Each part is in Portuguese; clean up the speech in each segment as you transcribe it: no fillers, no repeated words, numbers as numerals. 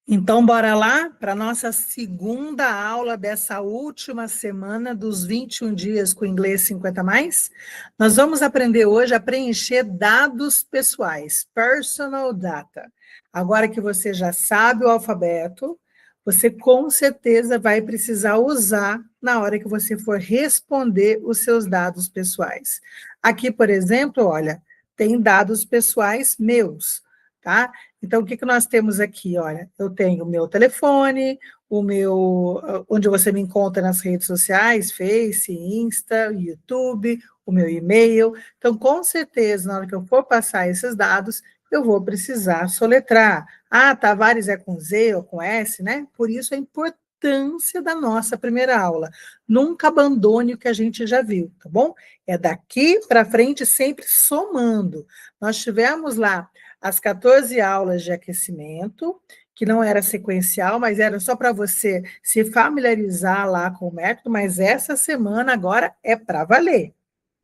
Então, bora lá para a nossa segunda aula dessa última semana dos 21 dias com inglês 50 mais. Nós vamos aprender hoje a preencher dados pessoais, personal data. Agora que você já sabe o alfabeto, você com certeza vai precisar usar na hora que você for responder os seus dados pessoais. Aqui, por exemplo, olha, tem dados pessoais meus, tá? Então, o que nós temos aqui? Olha, eu tenho o meu telefone, onde você me encontra nas redes sociais, Face, Insta, YouTube, o meu e-mail. Então, com certeza, na hora que eu for passar esses dados, eu vou precisar soletrar. Ah, Tavares é com Z ou com S, né? Por isso a importância da nossa primeira aula. Nunca abandone o que a gente já viu, tá bom? É daqui para frente sempre somando. Nós tivemos lá as 14 aulas de aquecimento, que não era sequencial, mas era só para você se familiarizar lá com o método, mas essa semana agora é para valer,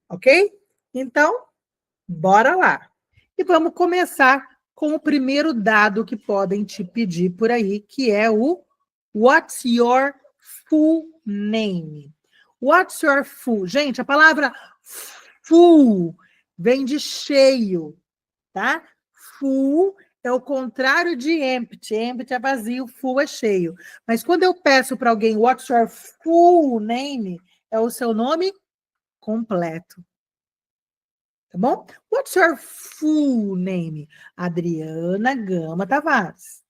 ok? Então, bora lá. E vamos começar com o primeiro dado que podem te pedir por aí, que é o What's your full name? What's your full? Gente, a palavra full vem de cheio, tá? Full é o contrário de empty. Empty é vazio, full é cheio. Mas quando eu peço para alguém what's your full name, é o seu nome completo. Tá bom? What's your full name? Adriana Gama Tavares.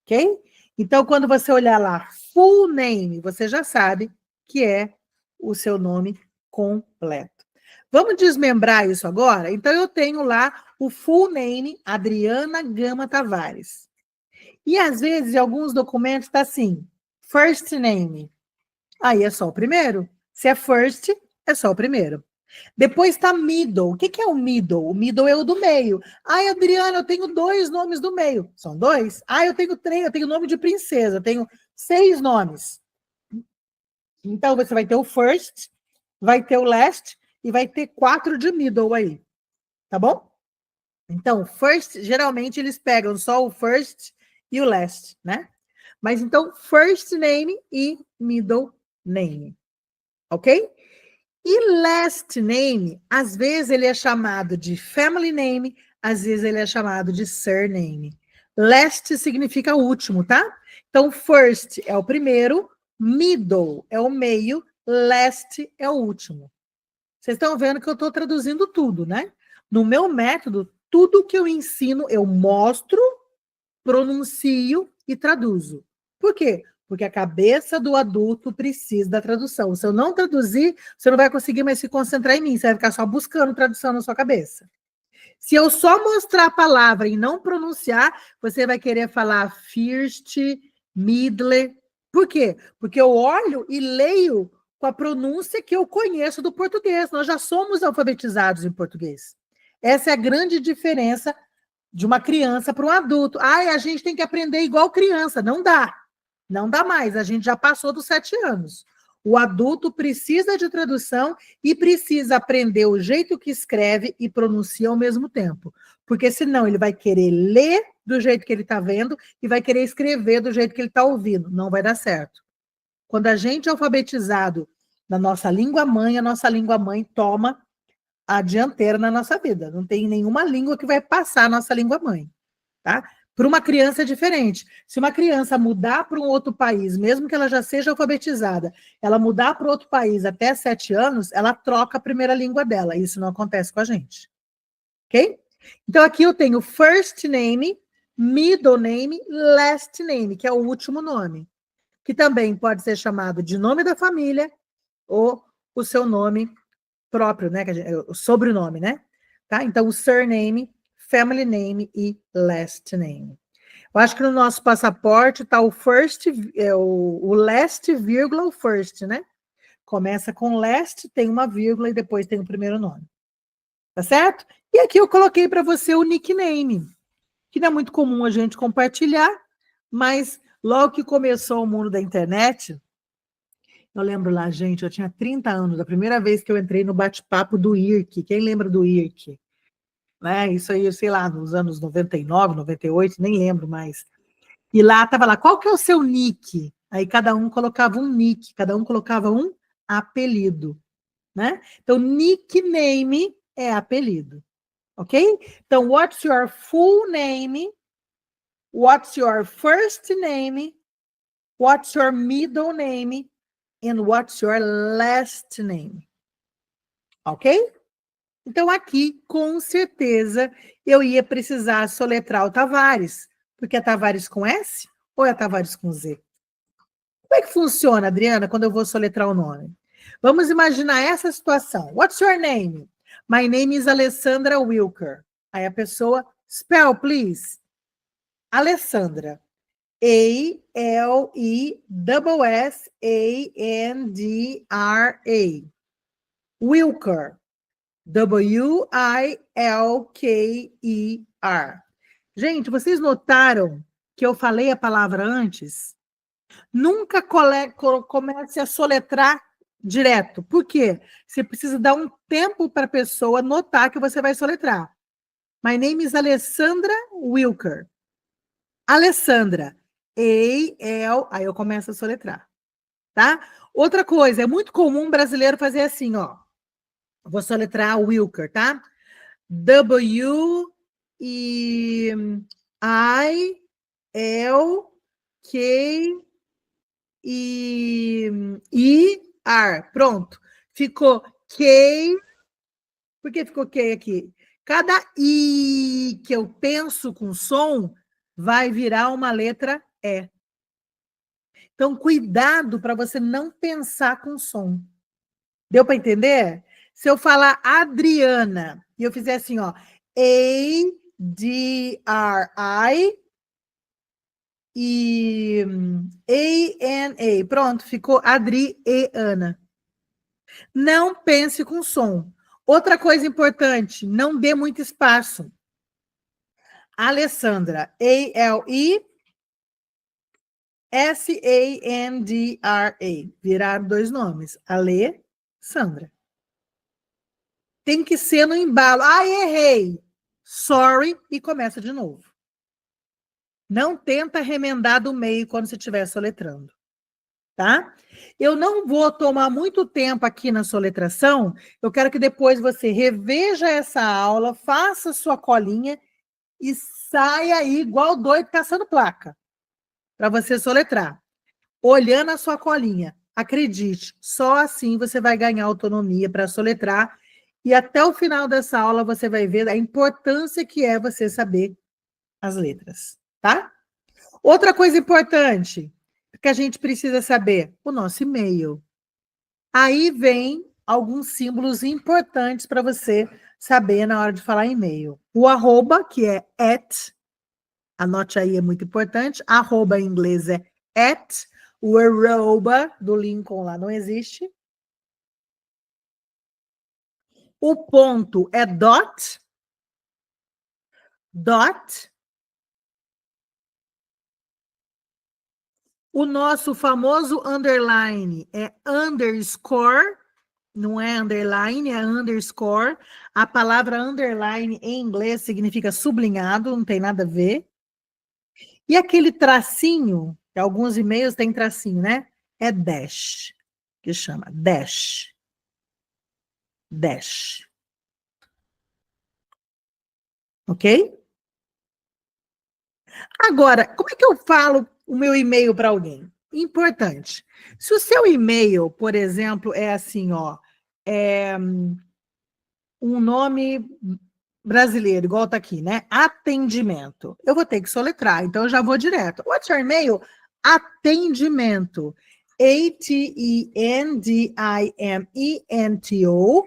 Ok? Então, quando você olhar lá, full name, você já sabe que é o seu nome completo. Vamos desmembrar isso agora? Então, eu tenho lá o full name, Adriana Gama Tavares. E, às vezes, em alguns documentos está assim, first name. Aí é só o primeiro. Se é first, é só o primeiro. Depois está middle. O que é o middle? O middle é o do meio. Ai, Adriana, eu tenho 2 nomes do meio. São 2? Ah, eu tenho 3, eu tenho nome de princesa, eu tenho 6 nomes. Então, você vai ter o first, vai ter o last e vai ter 4 de middle aí. Tá bom? Então, first, geralmente eles pegam só o first e o last, né? Mas então, first name e middle name. Ok? E last name, às vezes ele é chamado de family name, às vezes ele é chamado de surname. Last significa último, tá? Então, first é o primeiro, middle é o meio, last é o último. Vocês estão vendo que eu estou traduzindo tudo, né? No meu método, tudo que eu ensino, eu mostro, pronuncio e traduzo. Por quê? Porque a cabeça do adulto precisa da tradução. Se eu não traduzir, você não vai conseguir mais se concentrar em mim, você vai ficar só buscando tradução na sua cabeça. Se eu só mostrar a palavra e não pronunciar, você vai querer falar first, middle. Por quê? Porque eu olho e leio com a pronúncia que eu conheço do português. Nós já somos alfabetizados em português. Essa é a grande diferença de uma criança para um adulto. Ai, a gente tem que aprender igual criança. Não dá. Não dá mais. A gente já passou dos 7 anos. O adulto precisa de tradução e precisa aprender o jeito que escreve e pronuncia ao mesmo tempo. Porque senão ele vai querer ler do jeito que ele está vendo e vai querer escrever do jeito que ele está ouvindo. Não vai dar certo. Quando a gente é alfabetizado na nossa língua mãe, a nossa língua mãe toma a dianteira na nossa vida. Não tem nenhuma língua que vai passar a nossa língua mãe, tá? Para uma criança é diferente. Se uma criança mudar para um outro país, mesmo que ela já seja alfabetizada, ela mudar para outro país até 7 anos, ela troca a primeira língua dela. Isso não acontece com a gente. Ok? Então, aqui eu tenho first name, middle name, last name, que é o último nome, que também pode ser chamado de nome da família ou o seu nome próprio, né? O sobrenome, né? Tá? Então, o surname, family name e last name. Eu acho que no nosso passaporte está o first, o last, vírgula, o first, né? Começa com last, tem uma vírgula e depois tem o primeiro nome. Tá certo? E aqui eu coloquei para você o nickname, que não é muito comum a gente compartilhar, mas logo que começou o mundo da internet, eu lembro lá, gente, eu tinha 30 anos, a primeira vez que eu entrei no bate-papo do IRC. Quem lembra do IRC? Né? Isso aí, sei lá, nos anos 99, 98, nem lembro mais. E lá estava lá, qual que é o seu nick? Aí cada um colocava um nick, cada um colocava um apelido, né? Então, nickname é apelido, ok? Então, what's your full name? What's your first name? What's your middle name? And what's your last name? Ok? Então, aqui, com certeza, eu ia precisar soletrar o Tavares, porque é Tavares com S ou é Tavares com Z? Como é que funciona, Adriana, quando eu vou soletrar o nome? Vamos imaginar essa situação. What's your name? My name is Alessandra Wilker. Aí a pessoa, spell, please. Alessandra. A-L-E-S-S-A-N-D-R-A. Wilker. W-I-L-K-E-R. Gente, vocês notaram que eu falei a palavra antes? Nunca comece a soletrar direto. Por quê? Você precisa dar um tempo para a pessoa notar que você vai soletrar. My name is Alessandra Wilker. Alessandra. A-L, aí eu começo a soletrar. Tá? Outra coisa, é muito comum brasileiro fazer assim, ó. Vou soletrar Wilker, tá? W-I-L-K-E-R. Pronto. Ficou K. Por que ficou K aqui? Cada I que eu penso com som vai virar uma letra E. Então, cuidado para você não pensar com som. Deu para entender? Se eu falar Adriana e eu fizer assim, ó, A-D-R-I e A-N-A, pronto, ficou Adriana. Não pense com som. Outra coisa importante, não dê muito espaço. Alessandra, A-L-E-S-A-N-D-R-A. Viraram dois nomes. Alessandra. Tem que ser no embalo. Ah, errei. Sorry. E começa de novo. Não tenta remendar do meio quando você estiver soletrando. Tá? Eu não vou tomar muito tempo aqui na soletração. Eu quero que depois você reveja essa aula, faça sua colinha e saia aí igual doido caçando placa para você soletrar. Olhando a sua colinha. Acredite, só assim você vai ganhar autonomia para soletrar. E até o final dessa aula você vai ver a importância que é você saber as letras, tá? Outra coisa importante que a gente precisa saber, o nosso e-mail. Aí vem alguns símbolos importantes para você saber na hora de falar e-mail. O arroba, que é @ anote aí, é muito importante. Arroba em inglês é @ o arroba do Lincoln lá não existe. O ponto é dot. Dot. O nosso famoso underline é underscore, não é underline, é underscore. A palavra underline em inglês significa sublinhado, não tem nada a ver. E aquele tracinho, que alguns e-mails têm tracinho, né? É dash, que chama dash. Dash. Ok? Agora, como é que eu falo o meu e-mail para alguém? Importante. Se o seu e-mail, por exemplo, é assim, ó, é um nome brasileiro, igual tá aqui, né? Atendimento. Eu vou ter que soletrar, então eu já vou direto. What's your e-mail? Atendimento. ATENDIMENTO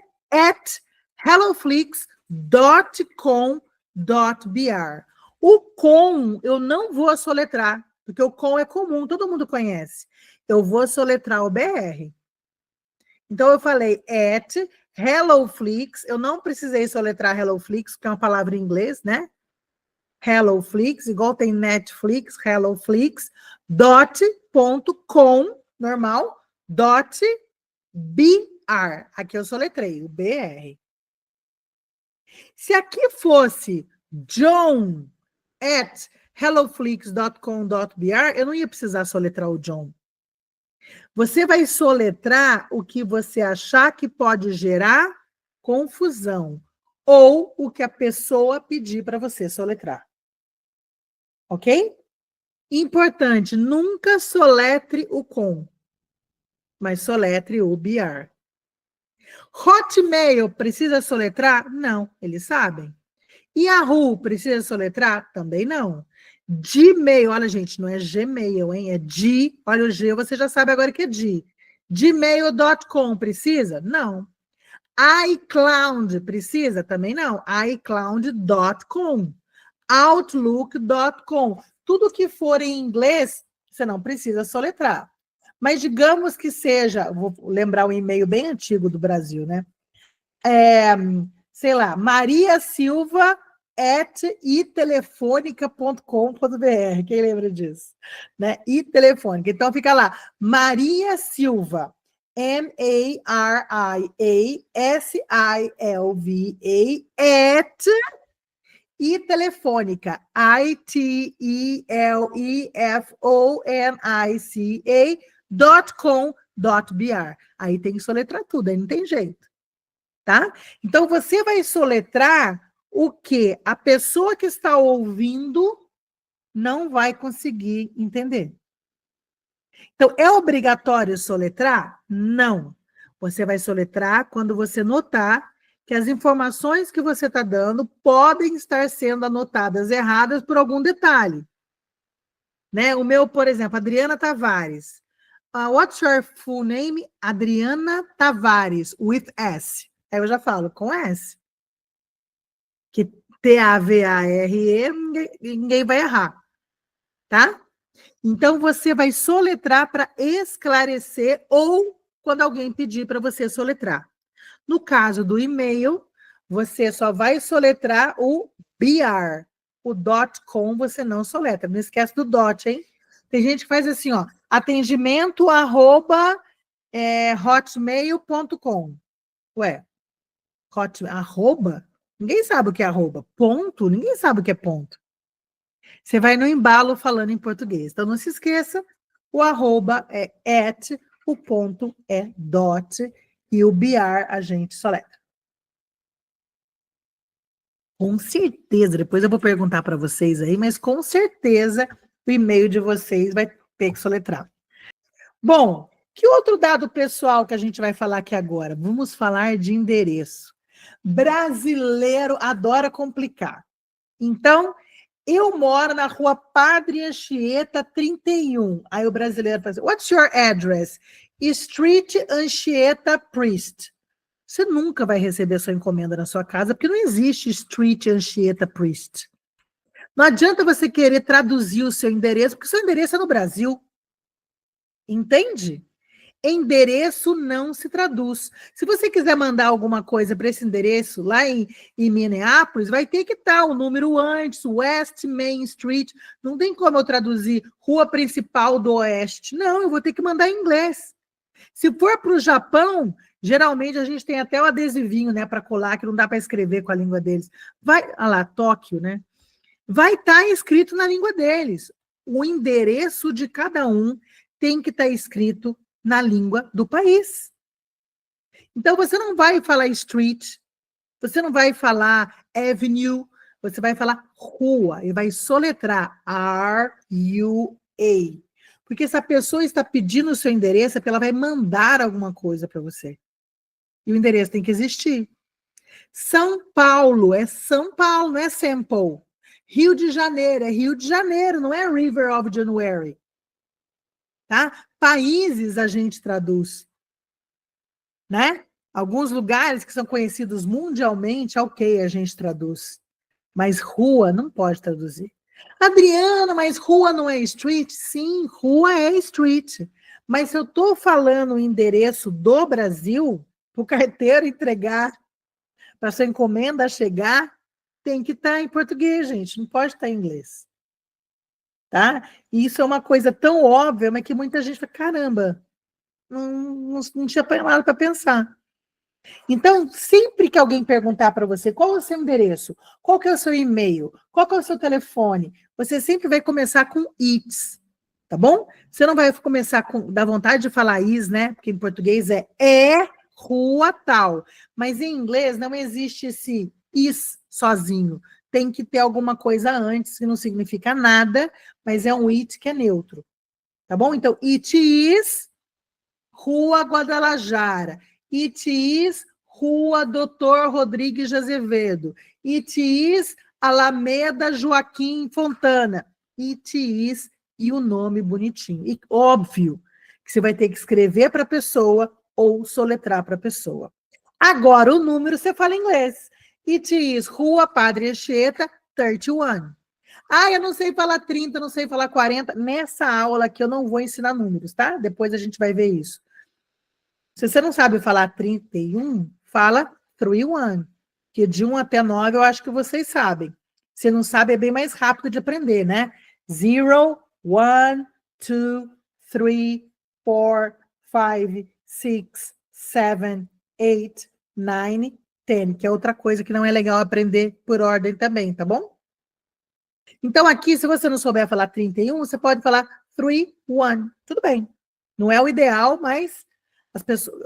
@helloflix.com.br. O com eu não vou soletrar, porque o com é comum, todo mundo conhece. Eu vou soletrar o BR. Então eu falei @HelloFlix, eu não precisei soletrar HelloFlix, que é uma palavra em inglês, né? HelloFlix, igual tem Netflix, HelloFlix, .com, normal, .br. Aqui eu soletrei, o BR. Se aqui fosse John helloflix.com.br, eu não ia precisar soletrar o John. Você vai soletrar o que você achar que pode gerar confusão, ou o que a pessoa pedir para você soletrar. Ok? Importante, nunca soletre o com, mas soletre o BR. Hotmail precisa soletrar? Não, eles sabem. Yahoo precisa soletrar? Também não. Gmail, olha gente, não é Gmail, hein? É G, olha o G, você já sabe agora que é G. Gmail.com precisa? Não. iCloud precisa? Também não. iCloud.com. Outlook.com. Tudo que for em inglês, você não precisa soletrar. Mas digamos que seja, vou lembrar um e-mail bem antigo do Brasil, né? Sei lá, mariasilva@itelefonica.com.br. Quem lembra disso? Né? Itelefonica. Então fica lá, Maria Silva, MARIASILVA, @itelefonica, itelefonica.com.br. Aí tem que soletrar tudo, aí não tem jeito. Tá? Então, você vai soletrar o que a pessoa que está ouvindo não vai conseguir entender. Então, é obrigatório soletrar? Não. Você vai soletrar quando você notar que as informações que você está dando podem estar sendo anotadas erradas por algum detalhe. Né? O meu, por exemplo, Adriana Tavares. What's your full name? Adriana Tavares, with S. Aí eu já falo com S. Que T-A-V-A-R-E, ninguém vai errar. Tá? Então, você vai soletrar para esclarecer ou quando alguém pedir para você soletrar. No caso do e-mail, você só vai soletrar o BR. O .com você não soletra. Não esquece do dot, hein? Tem gente que faz assim, ó, atendimento@hotmail.com. Ué, arroba? Ninguém sabe o que é arroba. Ponto? Ninguém sabe o que é ponto. Você vai no embalo falando em português. Então, não se esqueça, o arroba é @ o ponto é dot, e o BR a gente soletra. Com certeza, depois eu vou perguntar para vocês aí, mas com certeza o e-mail de vocês vai ter que soletrar. Bom, que outro dado pessoal que a gente vai falar aqui agora? Vamos falar de endereço. Brasileiro adora complicar. Então, eu moro na rua Padre Anchieta 31. Aí o brasileiro fala assim, what's your address? Street Anchieta Priest. Você nunca vai receber sua encomenda na sua casa, porque não existe Street Anchieta Priest. Não adianta você querer traduzir o seu endereço, porque o seu endereço é no Brasil. Entende? Endereço não se traduz. Se você quiser mandar alguma coisa para esse endereço lá em Minneapolis, vai ter que estar o número antes, West Main Street. Não tem como eu traduzir Rua Principal do Oeste. Não, eu vou ter que mandar em inglês. Se for para o Japão, geralmente a gente tem até o adesivinho, né, para colar, que não dá para escrever com a língua deles. Vai, olha lá, Tóquio, né? Vai estar escrito na língua deles. O endereço de cada um tem que estar escrito na língua do país. Então, você não vai falar street, você não vai falar avenue, você vai falar rua, e vai soletrar R-U-A. Porque se a pessoa está pedindo o seu endereço, é porque ela vai mandar alguma coisa para você. E o endereço tem que existir. São Paulo é São Paulo, não é Sample. Rio de Janeiro é Rio de Janeiro, não é River of January. Tá? Países a gente traduz, né? Alguns lugares que são conhecidos mundialmente, ok, a gente traduz. Mas rua não pode traduzir. Adriana, mas rua não é street? Sim, rua é street. Mas se eu estou falando o endereço do Brasil, para o carteiro entregar, para sua encomenda chegar, tem que estar em português, gente, não pode estar em inglês. Tá? E isso é uma coisa tão óbvia, mas que muita gente fala, caramba, não tinha nada para pensar. Então, sempre que alguém perguntar para você qual é o seu endereço, qual que é o seu e-mail, qual que é o seu telefone, você sempre vai começar com it's, tá bom? Você não vai começar com, dá vontade de falar is, né? Porque em português é rua tal. Mas em inglês não existe esse is sozinho. Tem que ter alguma coisa antes, que não significa nada, mas é um it que é neutro. Tá bom? Então, it is Rua Guadalajara. It is Rua Doutor Rodrigues de Azevedo. It is Alameda Joaquim Fontana. It is e o nome bonitinho. E óbvio que você vai ter que escrever para a pessoa ou soletrar para a pessoa. Agora, o número você fala em inglês. It is Rua Padre Anchieta, 31. Ah, eu não sei falar 30, não sei falar 40. Nessa aula aqui eu não vou ensinar números, tá? Depois a gente vai ver isso. Se você não sabe falar 31, fala 31. Que de 1 até 9 eu acho que vocês sabem. Se não sabe, é bem mais rápido de aprender, né? 0, 1, 2, 3, 4, 5, 6, 7, 8, 9, 10, que é outra coisa que não é legal aprender por ordem também, tá bom? Então, aqui, se você não souber falar 31, você pode falar 31. Tudo bem. Não é o ideal, mas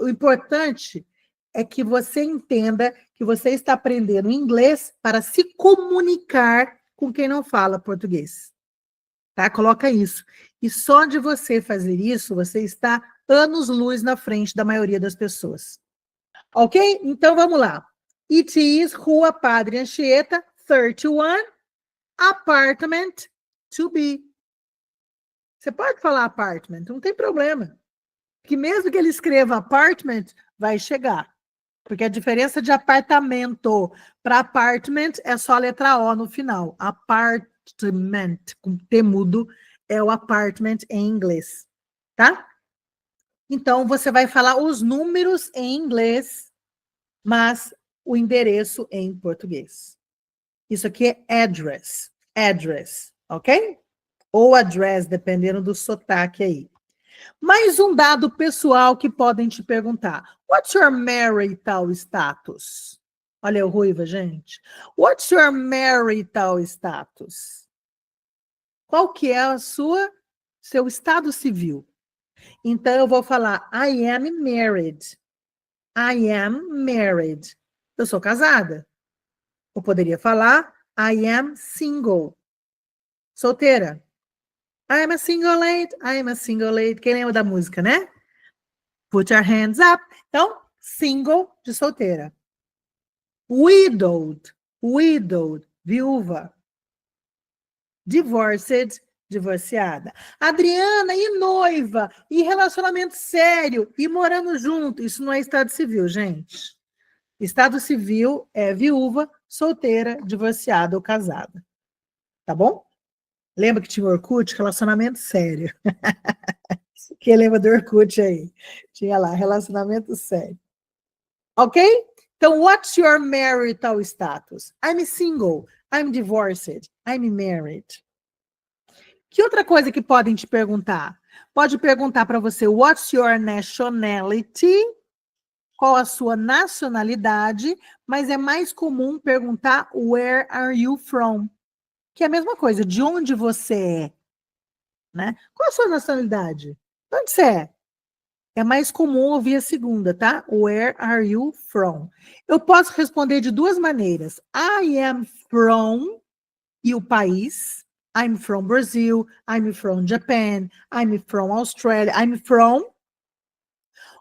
o importante é que você entenda que você está aprendendo inglês para se comunicar com quem não fala português. Tá? Coloca isso. E só de você fazer isso, você está anos-luz na frente da maioria das pessoas. Ok? Então, vamos lá. It is Rua Padre Anchieta, 31. Apartment to be. Você pode falar apartment, não tem problema. Porque mesmo que ele escreva apartment, vai chegar. Porque a diferença de apartamento para apartment é só a letra O no final. Apartment, com T mudo, é o apartment em inglês. Tá? Então, você vai falar os números em inglês, mas o endereço em português. Isso aqui é address. Address, ok? Ou address, dependendo do sotaque aí. Mais um dado pessoal que podem te perguntar. What's your marital status? Olha eu ruiva, gente. What's your marital status? Qual que é seu estado civil? Então, eu vou falar, I am married. I am married. Eu sou casada. Eu poderia falar, I am single. Solteira. I'm a single lady, I'm a single lady. Quem lembra da música, né? Put your hands up. Então, single, de solteira. Widowed, widowed, viúva. Divorced, divorciada. Adriana, e noiva? E relacionamento sério? E morando junto? Isso não é estado civil, gente. Estado civil é viúva, solteira, divorciada ou casada. Tá bom? Lembra que tinha o Orkut? Relacionamento sério. Quem lembra do Orkut aí? Tinha lá, relacionamento sério. Ok? Então, what's your marital status? I'm single, I'm divorced, I'm married. Que outra coisa que podem te perguntar? Pode perguntar para você, what's your nationality? Qual a sua nacionalidade? Mas é mais comum perguntar, where are you from? Que é a mesma coisa, de onde você é? Né? Qual a sua nacionalidade? De onde você é? É mais comum ouvir a segunda, tá? Where are you from? Eu posso responder de duas maneiras. I am from, e o país. I'm from Brazil, I'm from Japan, I'm from Australia, I'm from.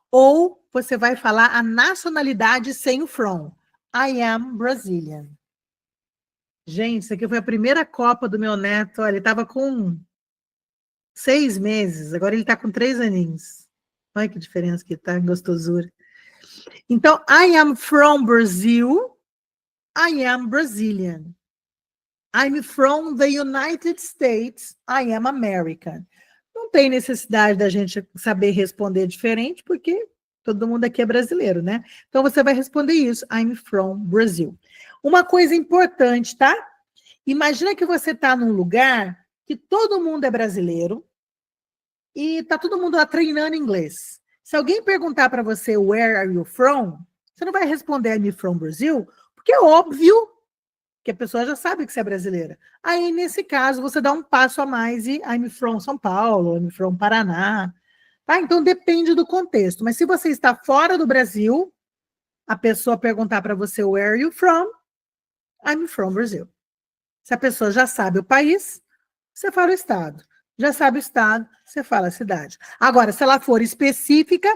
Ou você vai falar a nacionalidade sem o from. I am Brazilian. Gente, isso aqui foi a primeira Copa do meu neto. Olha, ele estava com 6 meses, agora ele está com 3 aninhos. Olha que diferença que tá, gostosura. Então, I am from Brazil, I am Brazilian. I'm from the United States, I am American. Não tem necessidade da gente saber responder diferente, porque todo mundo aqui é brasileiro, né? Então, você vai responder isso, I'm from Brazil. Uma coisa importante, tá? Imagina que você está num lugar que todo mundo é brasileiro e está todo mundo lá treinando inglês. Se alguém perguntar para você, where are you from? Você não vai responder I'm from Brazil, porque é óbvio que a pessoa já sabe que você é brasileira. Aí, nesse caso, você dá um passo a mais e I'm from São Paulo, I'm from Paraná. Tá? Então, depende do contexto. Mas se você está fora do Brasil, a pessoa perguntar para você, where are you from? I'm from Brazil. Se a pessoa já sabe o país, você fala o estado. Já sabe o estado, você fala a cidade. Agora, se ela for específica,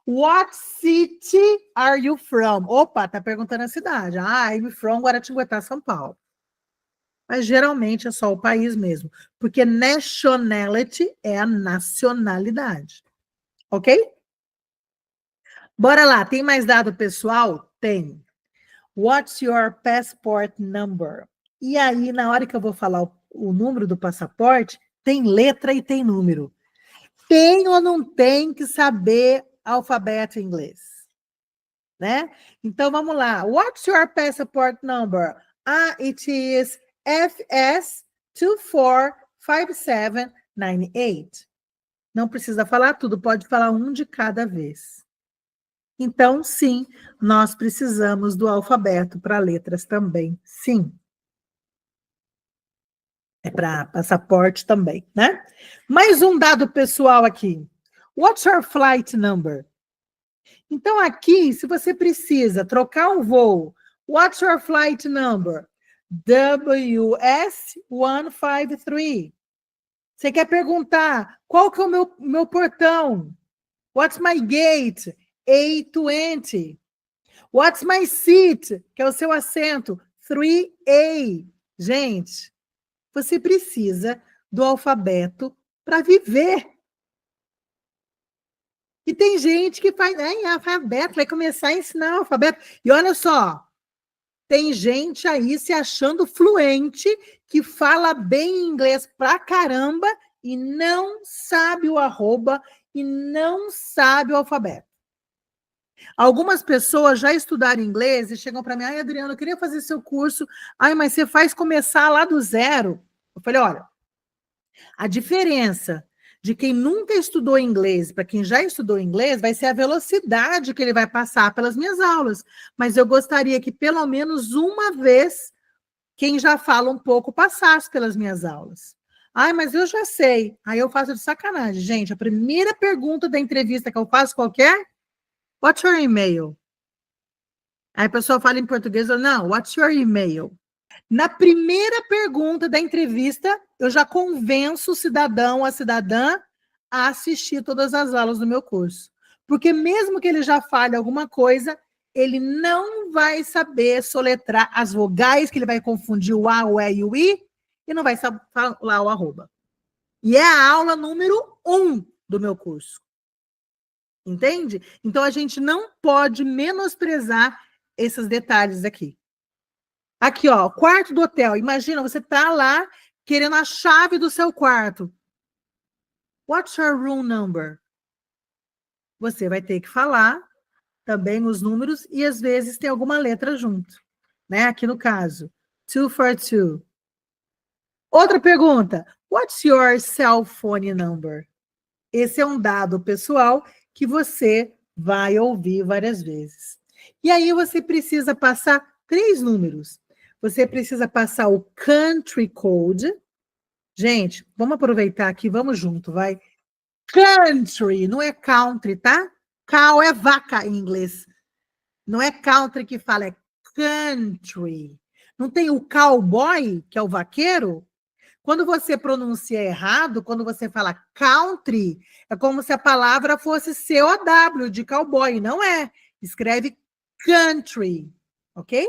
what city are you from? Opa, tá perguntando a cidade. Ah, I'm from Guaratinguetá, São Paulo. Mas geralmente é só o país mesmo, porque nationality é a nacionalidade. Ok? Bora lá, tem mais dado pessoal? Tem. What's your passport number? E aí, na hora que eu vou falar o número do passaporte, tem letra e tem número. Tem ou não tem que saber alfabeto em inglês? Né? Então, vamos lá. What's your passport number? Ah, it is FS245798. Não precisa falar tudo, pode falar um de cada vez. Então, sim, nós precisamos do alfabeto para letras também, sim. É para passaporte também, né? Mais um dado pessoal aqui. What's your flight number? Então, aqui, se você precisa trocar um voo, what's your flight number? WS153. Você quer perguntar qual que é o meu portão? What's my gate? A20. What's my seat? Que é o seu assento. 3A. Gente, você precisa do alfabeto para viver. E tem gente que faz alfabeto, vai começar a ensinar alfabeto. E olha só, tem gente aí se achando fluente, que fala bem inglês pra caramba e não sabe o arroba e não sabe o alfabeto. Algumas pessoas já estudaram inglês e chegam para mim, ai, Adriana, eu queria fazer seu curso, ai, mas você faz começar lá do zero. Eu falei, olha, a diferença de quem nunca estudou inglês para quem já estudou inglês vai ser a velocidade que ele vai passar pelas minhas aulas. Mas eu gostaria que pelo menos uma vez quem já fala um pouco passasse pelas minhas aulas. Ai, mas eu já sei. Aí eu faço de sacanagem. Gente, a primeira pergunta da entrevista que eu faço qualquer, what's your email? Aí a pessoa fala em português, eu, não, what's your email? Na primeira pergunta da entrevista, eu já convenço o cidadão, a cidadã, a assistir todas as aulas do meu curso. Porque mesmo que ele já fale alguma coisa, ele não vai saber soletrar as vogais, que ele vai confundir o A, o E e o I, e não vai saber falar o arroba. E é a aula número 1 do meu curso. Entende? Então, a gente não pode menosprezar esses detalhes aqui. Aqui, ó, quarto do hotel. Imagina, você tá lá querendo a chave do seu quarto. What's your room number? Você vai ter que falar também os números e às vezes tem alguma letra junto, né? Aqui no caso, 242. Outra pergunta. What's your cell phone number? Esse é um dado pessoal que você vai ouvir várias vezes. E aí você precisa passar 3 números. Você precisa passar o country code. Gente, vamos aproveitar aqui, vamos junto, vai. Country, não é country, tá? Cow é vaca em inglês. Não é country que fala, é country. Não tem o cowboy, que é o vaqueiro? Quando você pronuncia errado, quando você fala country, é como se a palavra fosse C-O-W, de cowboy. Não é. Escreve country, ok?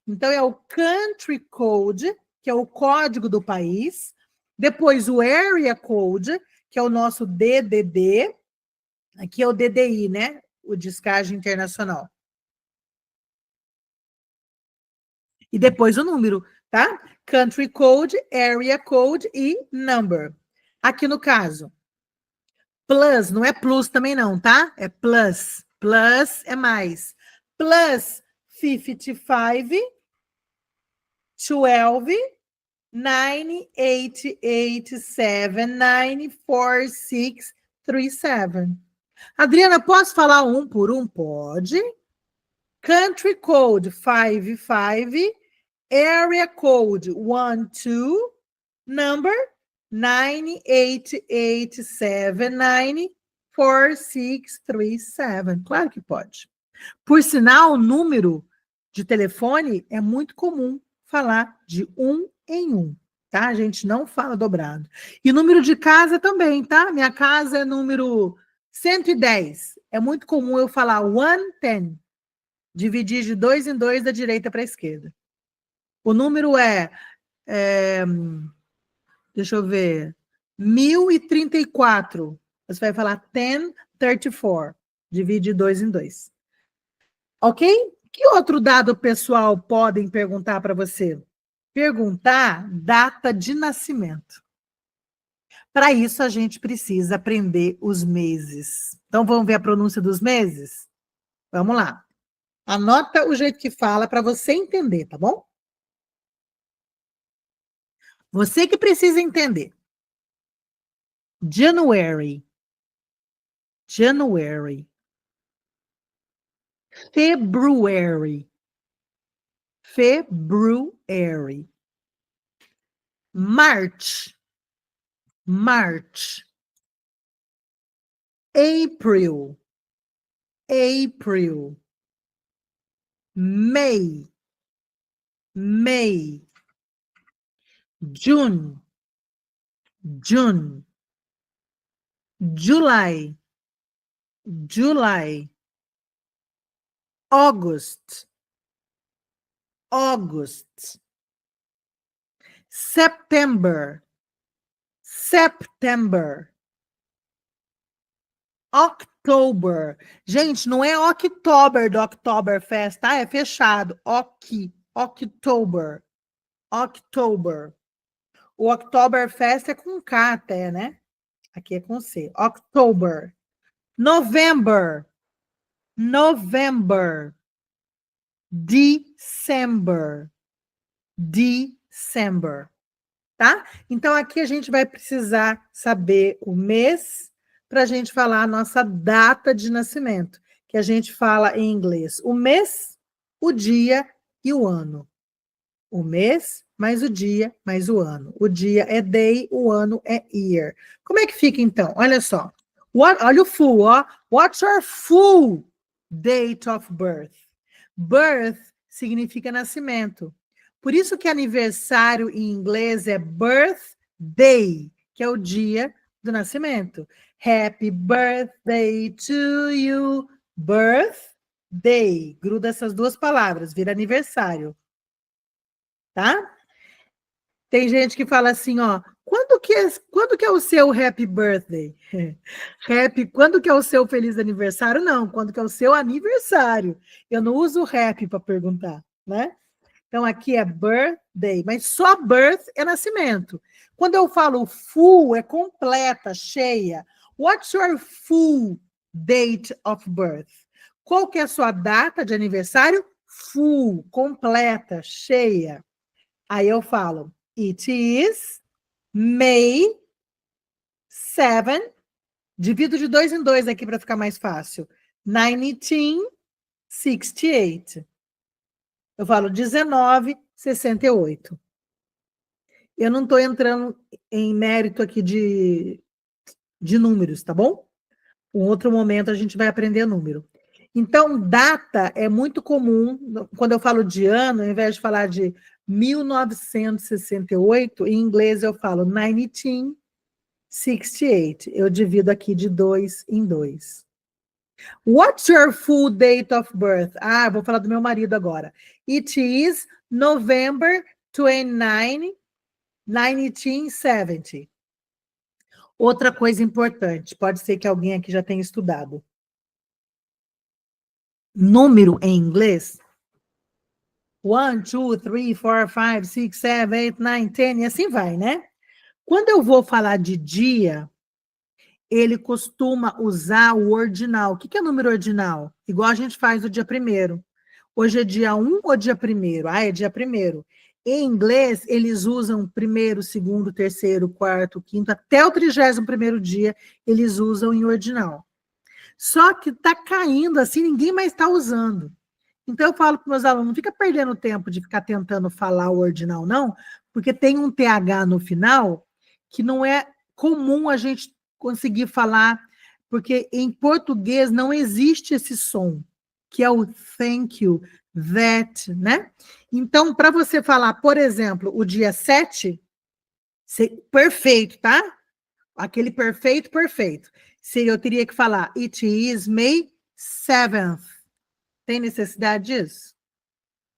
Então, é o country code, que é o código do país. Depois, o area code, que é o nosso DDD. Aqui é o DDI, né? O Descagem Internacional. E depois o número, tá? Country code, area code e number. Aqui no caso, plus, não é plus também não, tá? É plus. Plus é mais. Plus 55, 12, 9887, 94637. Adriana, posso falar um por um? Pode. Country code 55, Area code 12, number 988794637. Claro que pode. Por sinal, o número de telefone é muito comum falar de um em um, tá? A gente não fala dobrado. E número de casa também, tá? Minha casa é número 110. É muito comum eu falar 110, dividir de 2 em 2 da direita para a esquerda. O número deixa eu ver, 1034. Você vai falar 1034, divide de 2 em 2. Ok? Que outro dado pessoal podem perguntar para você? Perguntar data de nascimento. Para isso, a gente precisa aprender os meses. Então, vamos ver a pronúncia dos meses? Vamos lá. Anota o jeito que fala para você entender, tá bom? Você que precisa entender. January. January. February. February. March. March. April. April. May. May. June. June. July. July. August. August. September. September. October. Gente, não é October do Oktoberfest, tá? É fechado. October. October. O Oktoberfest é com K até, né? Aqui é com C. October. November. November. December. December. Tá? Então, aqui a gente vai precisar saber o mês para a gente falar a nossa data de nascimento, que a gente fala em inglês o mês, o dia e o ano. O mês, mais o dia, mais o ano. O dia é day, o ano é year. Como é que fica, então? Olha só. Olha o full, ó. What's your full date of birth? Birth significa nascimento. Por isso que aniversário em inglês é birthday, que é o dia do nascimento. Happy birthday to you. Birthday. Gruda essas duas palavras, vira aniversário. Tá? Tem gente que fala assim, ó, quando que é o seu happy birthday? Quando que é o seu feliz aniversário? Não, quando que é o seu aniversário. Eu não uso happy para perguntar, né? Então, aqui é birthday, mas só birth é nascimento. Quando eu falo full, é completa, cheia. What's your full date of birth? Qual que é a sua data de aniversário? Full, completa, cheia. Aí eu falo, it is May 7, divido de 2 em 2 aqui para ficar mais fácil. 1968. Eu falo 1968. Eu não estou entrando em mérito aqui de números, tá bom? Um outro momento a gente vai aprender número. Então, data é muito comum, quando eu falo de ano, ao invés de falar de 1968, em inglês eu falo 1968. Eu divido aqui de 2 em 2. What's your full date of birth? Ah, vou falar do meu marido agora. It is November 29, 1970. Outra coisa importante, pode ser que alguém aqui já tenha estudado. Número em inglês, 1, 2, 3, 4, 5, 6, 7, 8, 9, 10, e assim vai, né? Quando eu vou falar de dia, ele costuma usar o ordinal. O que é número ordinal? Igual a gente faz o dia 1º. Hoje é dia 1 ou dia 1º? Ah, é dia 1º. Em inglês, eles usam 1º, 2º, 3º, 4º, 5º, até o 31º dia, eles usam em ordinal. Só que está caindo assim, ninguém mais está usando. Então, eu falo para meus alunos, não fica perdendo tempo de ficar tentando falar o ordinal, não, porque tem um TH no final que não é comum a gente conseguir falar, porque em português não existe esse som, que é o thank you, that, né? Então, para você falar, por exemplo, o dia 7, perfeito, tá? Aquele perfeito, perfeito. Se eu teria que falar, it is May 7th. Tem necessidade disso?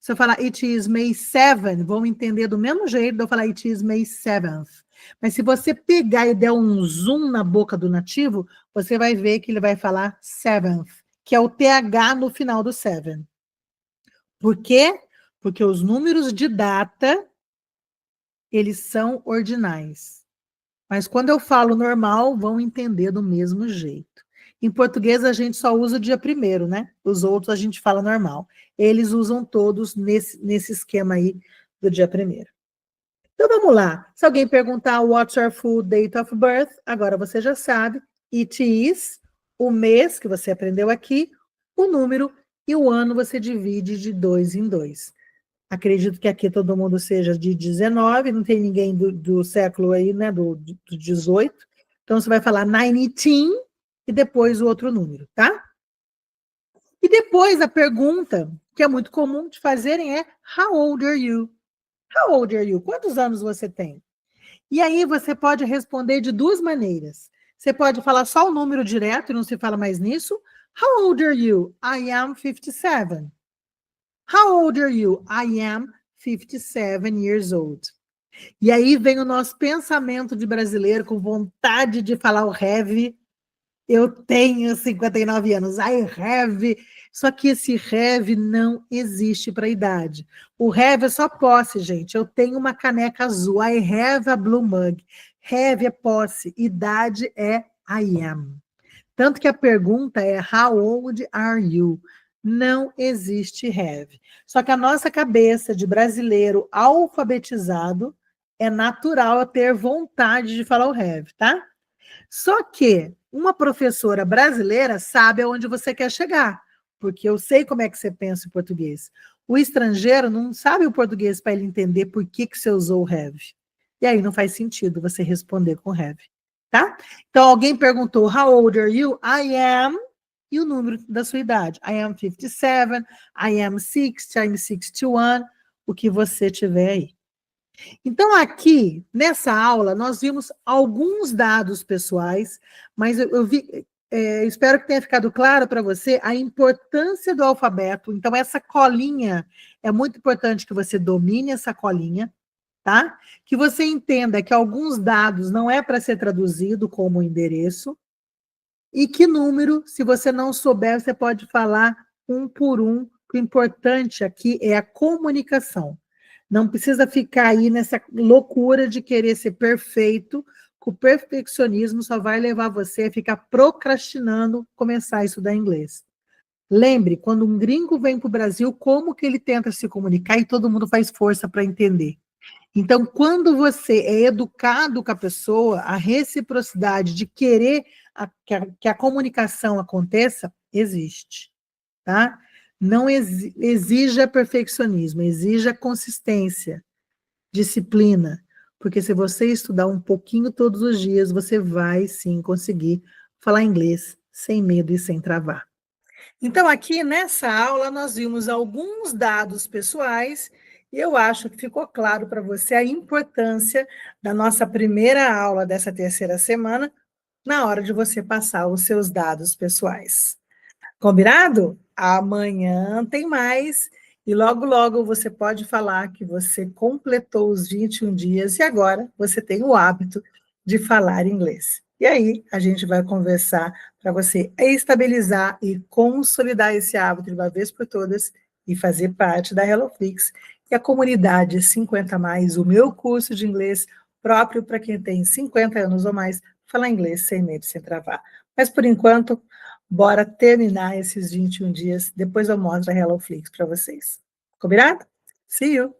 Se eu falar it is May 7, vão entender do mesmo jeito de eu falar it is May 7th. Mas se você pegar e der um zoom na boca do nativo, você vai ver que ele vai falar 7th, que é o TH no final do 7. Por quê? Porque os números de data, eles são ordinais. Mas quando eu falo normal, vão entender do mesmo jeito. Em português, a gente só usa o dia 1º, né? Os outros a gente fala normal. Eles usam todos nesse esquema aí do dia 1º. Então, vamos lá. Se alguém perguntar what's your full date of birth, agora você já sabe. It is, o mês que você aprendeu aqui, o número e o ano você divide de 2 em 2. Acredito que aqui todo mundo seja de 19, não tem ninguém do século aí, né, do 18. Então, você vai falar 19 e depois o outro número, tá? E depois a pergunta, que é muito comum de fazerem, é How old are you? How old are you? Quantos anos você tem? E aí você pode responder de duas maneiras. Você pode falar só o número direto e não se fala mais nisso. How old are you? I am 57. How old are you? I am 57 years old. E aí vem o nosso pensamento de brasileiro com vontade de falar o have. Eu tenho 59 anos. I have. Só que esse have não existe para idade. O have é só posse, gente. Eu tenho uma caneca azul. I have a blue mug. Have é posse. Idade é I am. Tanto que a pergunta é how old are you? Não existe have. Só que a nossa cabeça de brasileiro alfabetizado é natural ter vontade de falar o have, tá? Só que uma professora brasileira sabe aonde você quer chegar, porque eu sei como é que você pensa em português. O estrangeiro não sabe o português para ele entender por que você usou o have. E aí não faz sentido você responder com have, tá? Então alguém perguntou, how old are you? I am, e o número da sua idade. I am 57, I am 60, I am 61, o que você tiver aí. Então, aqui, nessa aula, nós vimos alguns dados pessoais, mas espero que tenha ficado claro para você a importância do alfabeto. Então, essa colinha, é muito importante que você domine essa colinha, tá? Que você entenda que alguns dados não é para ser traduzido como endereço, e que número, se você não souber, você pode falar um por um. O importante aqui é a comunicação. Não precisa ficar aí nessa loucura de querer ser perfeito, que o perfeccionismo só vai levar você a ficar procrastinando começar a estudar inglês. Lembre, quando um gringo vem para o Brasil, como que ele tenta se comunicar e todo mundo faz força para entender. Então, quando você é educado com a pessoa, a reciprocidade de querer que a comunicação aconteça, existe, tá? Não exija perfeccionismo, exija consistência, disciplina, porque se você estudar um pouquinho todos os dias, você vai sim conseguir falar inglês sem medo e sem travar. Então, aqui nessa aula, nós vimos alguns dados pessoais e eu acho que ficou claro para você a importância da nossa primeira aula dessa terceira semana na hora de você passar os seus dados pessoais. Combinado? Amanhã tem mais e logo, logo você pode falar que você completou os 21 dias e agora você tem o hábito de falar inglês. E aí a gente vai conversar para você estabilizar e consolidar esse hábito de uma vez por todas e fazer parte da HelloFlix e a comunidade 50 mais, o meu curso de inglês próprio para quem tem 50 anos ou mais, falar inglês sem medo, sem travar. Mas por enquanto, bora terminar esses 21 dias, depois eu mostro a HelloFlix para vocês. Combinado? See you!